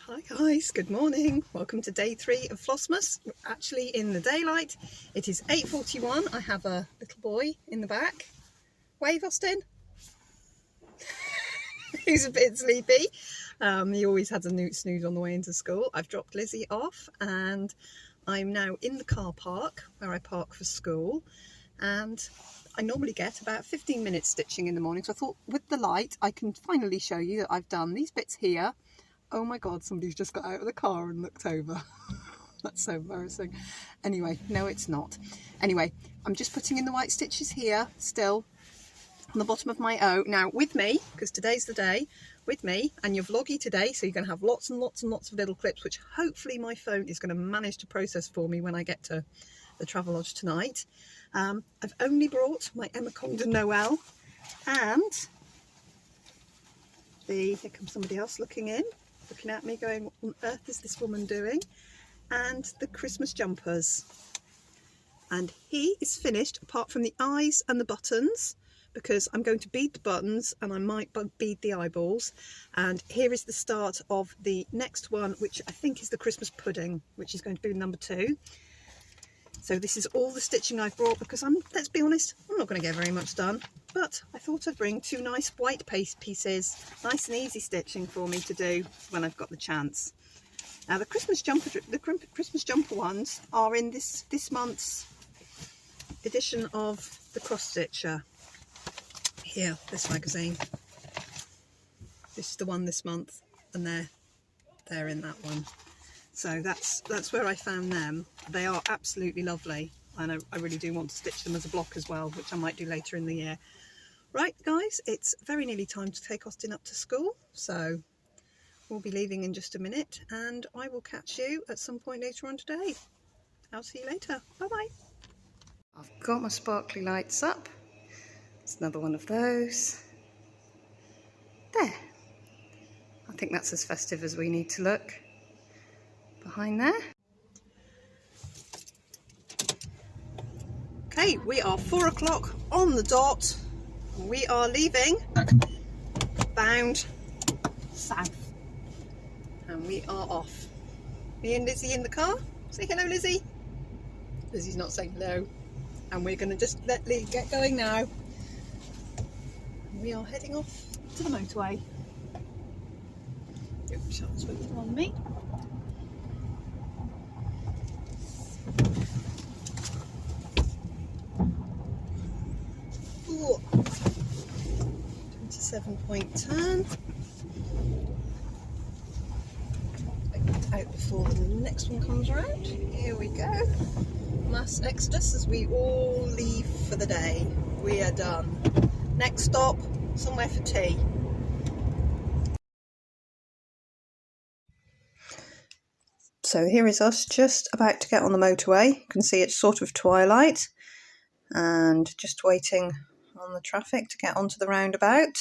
Hi guys, good morning. Welcome to day 3 of Flossmas. We're actually in the daylight. It is 8:41. I have a little boy in the back. Wave, Austin. He's a bit sleepy. He always has a snooze on the way into school. I've dropped Lizzie off and I'm now in the car park where I park for school, and I normally get about 15 minutes stitching in the morning, so I thought with the light I can finally show you that I've done these bits here. Oh my god, somebody's just got out of the car and looked over. That's so embarrassing. Anyway, no it's not. Anyway, I'm just putting in the white stitches here still on the bottom of my O. Now with me, because today's the day, with me, and you're vloggy today, so you're going to have lots and lots and lots of little clips, which hopefully my phone is going to manage to process for me when I get to the Travelodge tonight. I've only brought my Emma Condon Noel and here comes somebody else looking at me going, what on earth is this woman doing? And the Christmas jumpers. And he is finished apart from the eyes and the buttons, because I'm going to bead the buttons and I might bead the eyeballs. And here is the start of the next one, which I think is the Christmas pudding, which is going to be number 2. So this is all the stitching I've brought, because let's be honest, I'm not going to get very much done. But I thought I'd bring 2 nice white paste pieces, nice and easy stitching for me to do when I've got the chance. Now the Christmas jumper ones are in this month's edition of the Cross Stitcher. Here, this magazine. This is the one this month, and they're in that one. So that's where I found them. They are absolutely lovely, and I really do want to stitch them as a block as well, which I might do later in the year. Right guys, it's very nearly time to take Austin up to school, so we'll be leaving in just a minute, and I will catch you at some point later on today. I'll see you later. Bye bye. I've got my sparkly lights up. It's another one of those. There. I think that's as festive as we need to look. Behind there. Okay, we are 4 o'clock on the dot. We are leaving, bound south, and we are off. Me and Lizzie in the car. Say hello, Lizzie. Lizzie's not saying hello, and we're going to just let Lee get going now. We are heading off to the motorway. Shutters with on me. Ooh. 27-point turn. Out before the next one comes around. Here we go. Mass exodus as we all leave for the day. We are done. Next stop, somewhere for tea. So here is us just about to get on the motorway. You can see it's sort of twilight, and just waiting on the traffic to get onto the roundabout.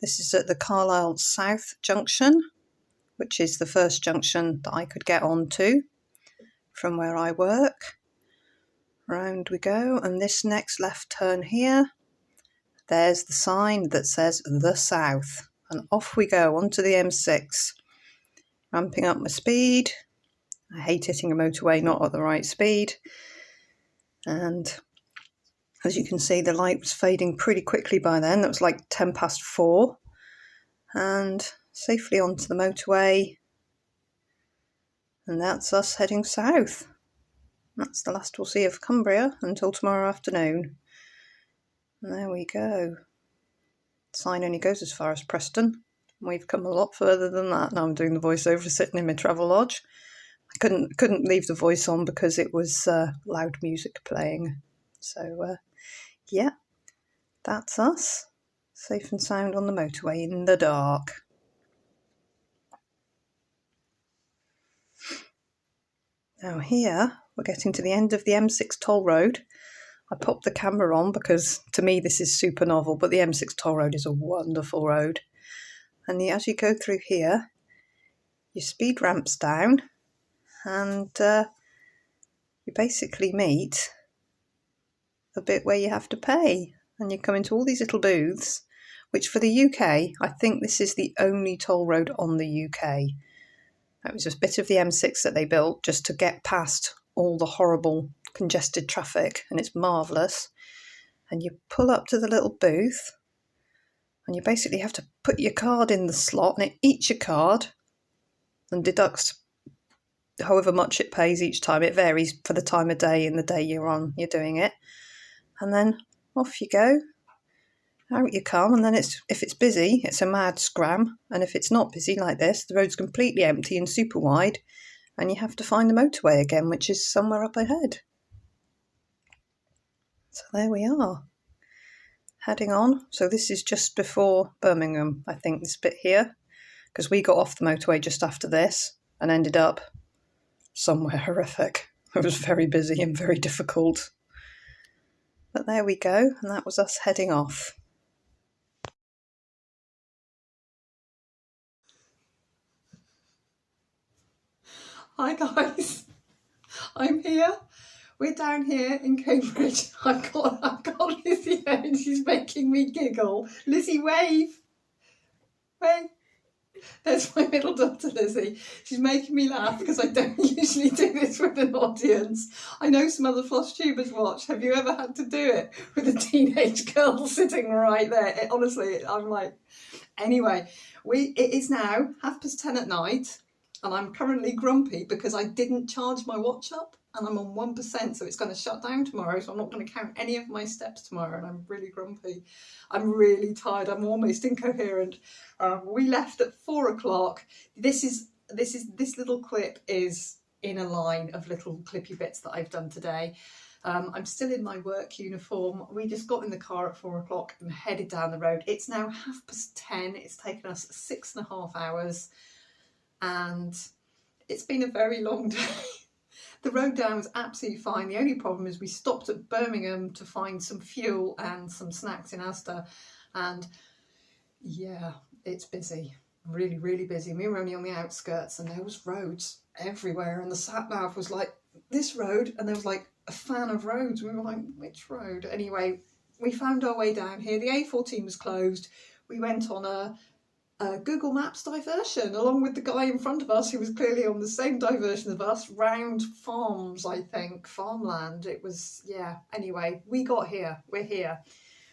This is at the Carlisle South junction, which is the first junction that I could get onto from where I work. Round we go, and this next left turn here, there's the sign that says the South, and off we go onto the M6. Ramping up my speed. I hate hitting a motorway not at the right speed, and as you can see, the light was fading pretty quickly by then. That was like 4:10, and safely onto the motorway, and that's us heading south. That's the last we'll see of Cumbria until tomorrow afternoon. And there we go. The sign only goes as far as Preston. We've come a lot further than that. Now I'm doing the voiceover sitting in my Travelodge. I couldn't leave the voice on because it was loud music playing. So yeah, that's us, safe and sound on the motorway in the dark. Now here, we're getting to the end of the M6 toll road. I popped the camera on because to me this is super novel, but the M6 toll road is a wonderful road. And as you go through here, your speed ramps down, and you basically meet a bit where you have to pay, and you come into all these little booths, which for the UK, I think this is the only toll road on the UK. That was just a bit of the M6 that they built just to get past all the horrible congested traffic, and it's marvellous. And you pull up to the little booth and you basically have to put your card in the slot, and it eats your card and deducts however much it pays each time. It varies for the time of day and the day you're doing it. And then off you go. Out you come, and then if it's busy, it's a mad scram, and if it's not busy like this, the road's completely empty and super wide, and you have to find the motorway again, which is somewhere up ahead. So there we are, heading on. So this is just before Birmingham, I think, this bit here, because we got off the motorway just after this and ended up somewhere horrific. It was very busy and very difficult. But there we go, and that was us heading off. Hi guys, I'm here. We're down here in Cambridge. I've got Lizzie here and she's making me giggle. Lizzie, wave. Wave. There's my middle daughter, Lizzie. She's making me laugh because I don't usually do this with an audience. I know some other floss tubers watch. Have you ever had to do it with a teenage girl sitting right there? Honestly, I'm like... Anyway, it is now 10:30 at night. And I'm currently grumpy because I didn't charge my watch up and I'm on 1%, so it's going to shut down tomorrow, so I'm not going to count any of my steps tomorrow, and I'm really grumpy. I'm really tired. I'm almost incoherent. We left at 4 o'clock. This little clip is in a line of little clippy bits that I've done today. I'm still in my work uniform. We just got in the car at 4 o'clock and headed down the road. It's now 10:30. It's taken us 6.5 hours. And it's been a very long day. The road down was absolutely fine. The only problem is we stopped at Birmingham to find some fuel and some snacks in Asda. And yeah, it's busy, really, really busy. We were only on the outskirts and there was roads everywhere. And the sat-nav was like, this road, and there was like a fan of roads. We were like, which road? Anyway, we found our way down here. The A14 was closed. We went on a Google Maps diversion along with the guy in front of us who was clearly on the same diversion of us, round farms, I think, farmland. It was, yeah. Anyway, we got here. We're here.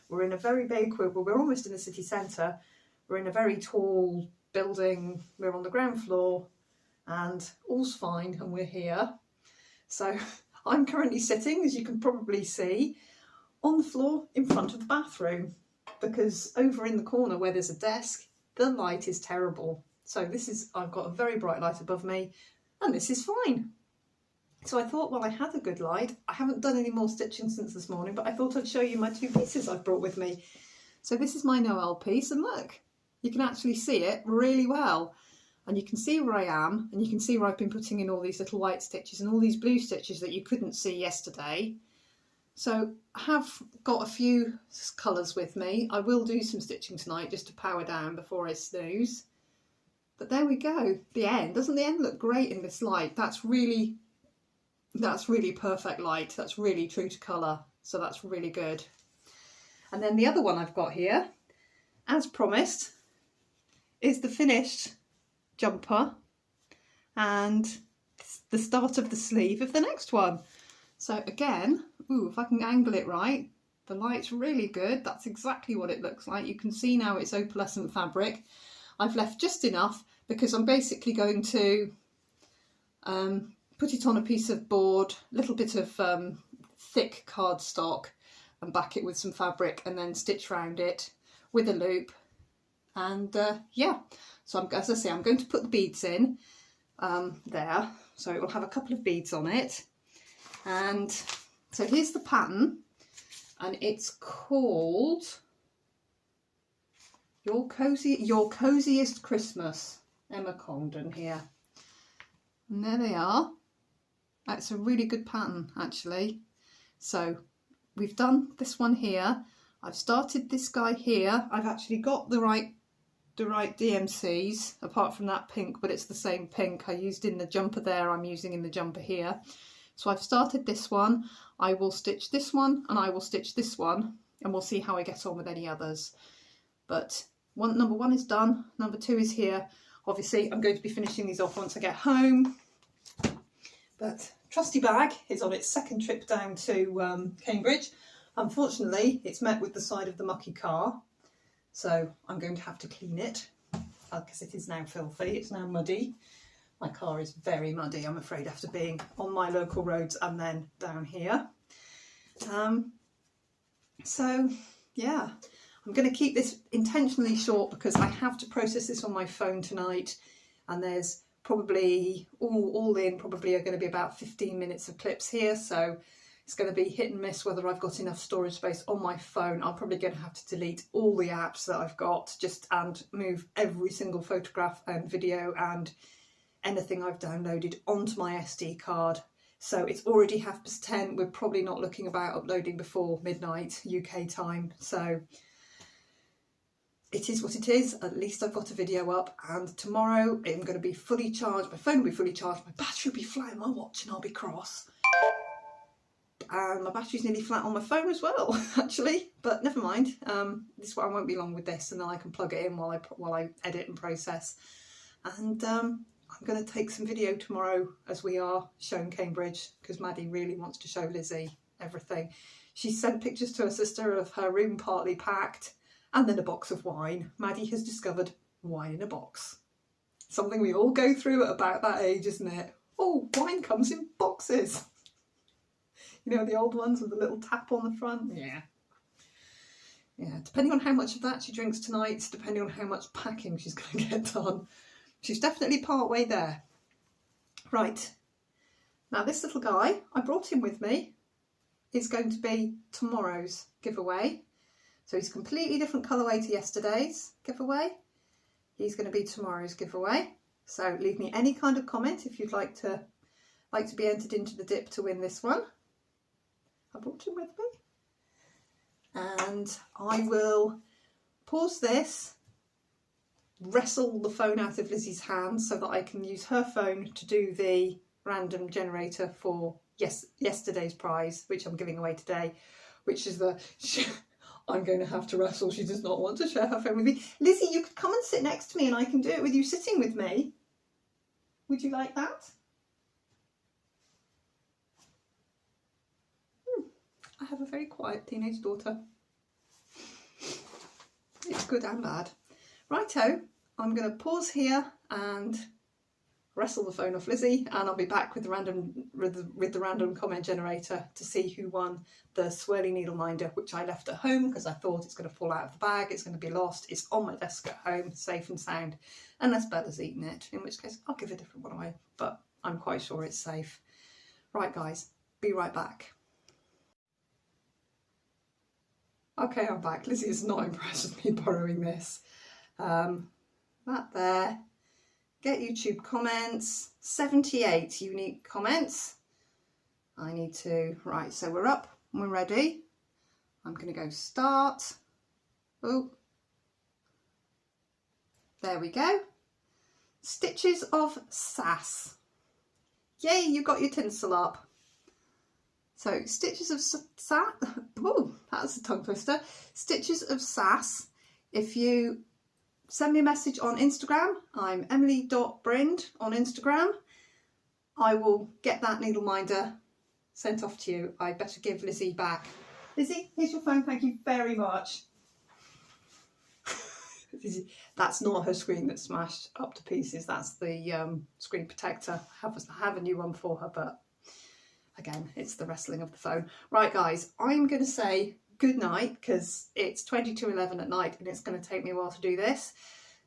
We're in a very big, we're almost in the city centre. We're in a very tall building. We're on the ground floor and all's fine and we're here. So I'm currently sitting, as you can probably see, on the floor in front of the bathroom, because over in the corner where there's a desk, the light is terrible. So I've got a very bright light above me and this is fine. So I thought, well, I had a good light. I haven't done any more stitching since this morning, but I thought I'd show you my 2 pieces I've brought with me. So this is my Noel piece, and look, you can actually see it really well. And you can see where I am, and you can see where I've been putting in all these little white stitches and all these blue stitches that you couldn't see yesterday. So I have got a few colours with me. I will do some stitching tonight just to power down before I snooze. But there we go, the end. Doesn't the end look great in this light? That's really perfect light. That's really true to colour. So that's really good. And then the other one I've got here, as promised, is the finished jumper and the start of the sleeve of the next one. So again, if I can angle it right, the light's really good. That's exactly what it looks like. You can see now it's opalescent fabric. I've left just enough because I'm basically going to put it on a piece of board, a little bit of thick cardstock, and back it with some fabric and then stitch around it with a loop. And yeah, so as I say, I'm going to put the beads in there. So it will have a couple of beads on it. And so here's the pattern, and it's called Your Coziest Christmas, Emma Condon here. And there they are. That's a really good pattern, actually. So we've done this one here. I've started this guy here. I've actually got the right DMCs, apart from that pink, but it's the same pink I used in the jumper there. I'm using in the jumper here. So I've started this one. I will stitch this one and I will stitch this one, and we'll see how I get on with any others. But number one is done. Number two is here. Obviously, I'm going to be finishing these off once I get home. But trusty bag is on its second trip down to Cambridge. Unfortunately, it's met with the side of the mucky car, so I'm going to have to clean it because it is now filthy, it's now muddy. My car is very muddy, I'm afraid, after being on my local roads and then down here. So, yeah, I'm going to keep this intentionally short because I have to process this on my phone tonight, and there's probably, all in, probably are going to be about 15 minutes of clips here, so it's going to be hit and miss whether I've got enough storage space on my phone. I'm probably going to have to delete all the apps that I've got and move every single photograph and video and anything I've downloaded onto my SD card. So it's already 10:30. We're probably not looking about uploading before midnight UK time. So it is what it is. At least I've got a video up, and tomorrow I'm going to be fully charged. My phone will be fully charged. My battery will be flat on my watch, and I'll be cross. And my battery's nearly flat on my phone as well, actually. But never mind. This I won't be long with this, and then I can plug it in while I edit and process. And I'm going to take some video tomorrow as we are showing Cambridge, because Maddie really wants to show Lizzie everything. She sent pictures to her sister of her room partly packed, and then a box of wine. Maddie has discovered wine in a box. Something we all go through at about that age, isn't it? Oh, wine comes in boxes. You know, the old ones with the little tap on the front? Yeah. Yeah, depending on how much of that she drinks tonight, depending on how much packing she's going to get done. She's definitely part way there. Right. Now this little guy, I brought him with me, is going to be tomorrow's giveaway. So he's a completely different colourway to yesterday's giveaway. He's going to be tomorrow's giveaway. So leave me any kind of comment if you'd like to be entered into the dip to win this one. I brought him with me. And I will pause this, wrestle the phone out of Lizzie's hands so that I can use her phone to do the random generator for yesterday's prize, which I'm giving away today, which is I'm going to have to wrestle. She does not want to share her phone with me. Lizzie, you could come and sit next to me and I can do it with you sitting with me. Would you like that? I have a very quiet teenage daughter. It's good and bad. Righto, I'm going to pause here and wrestle the phone off Lizzie, and I'll be back with the random comment generator to see who won the swirly needle minder, which I left at home because I thought it's going to fall out of the bag, it's going to be lost. It's on my desk at home, safe and sound, unless Bella's eaten it, in which case I'll give a different one away, but I'm quite sure it's safe. Right guys, be right back. Okay, I'm back. Lizzie is not impressed with me borrowing this. That there. Get YouTube comments. 78 unique comments. I need to... Right, so we're up. We're ready. I'm going to go start. Oh. There we go. Stitches of Sass. Yay, you got your tinsel up. So, Stitches of Sass, oh, that's a tongue twister. Stitches of Sass. If you send me a message on Instagram, I'm emily.brind on Instagram. I will get that needle minder sent off to you. I better give Lizzie back. Lizzie, here's your phone, thank you very much. That's not her screen that's smashed up to pieces, that's the screen protector. I have a new one for her, but again, it's the wrestling of the phone. Right guys, I'm going to say good night because it's 22:11 at night and it's going to take me a while to do this.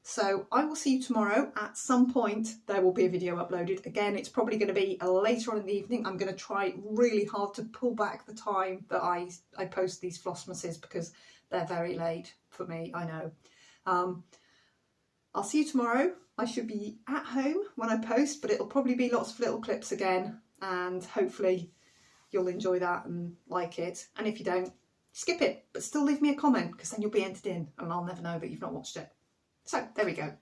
So I will see you tomorrow. At some point there will be a video uploaded. Again, it's probably going to be later on in the evening. I'm going to try really hard to pull back the time that I post these Flossmases because they're very late for me, I know. I'll see you tomorrow. I should be at home when I post, but it'll probably be lots of little clips again, and hopefully you'll enjoy that and like it. And if you don't, skip it, but still leave me a comment because then you'll be entered in and I'll never know that you've not watched it. So there we go.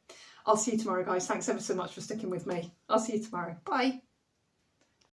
I'll see you tomorrow guys. Thanks ever so much for sticking with me. I'll see you tomorrow. Bye.